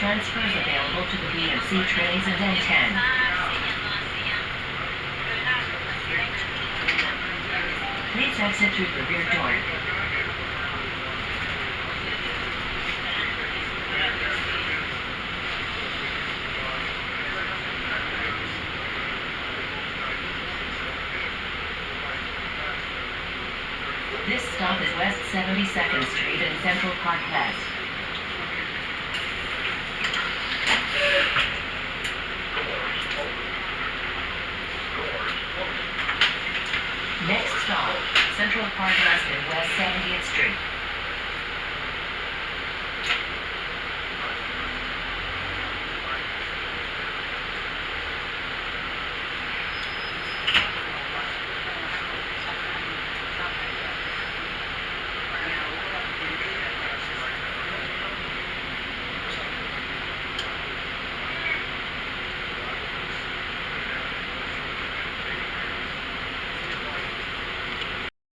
Transfers available to the B and C trains at N10. Please exit through the rear door. This stop is West 72nd Street and Central Park West. Next stop, Central Park West and West 70th Street.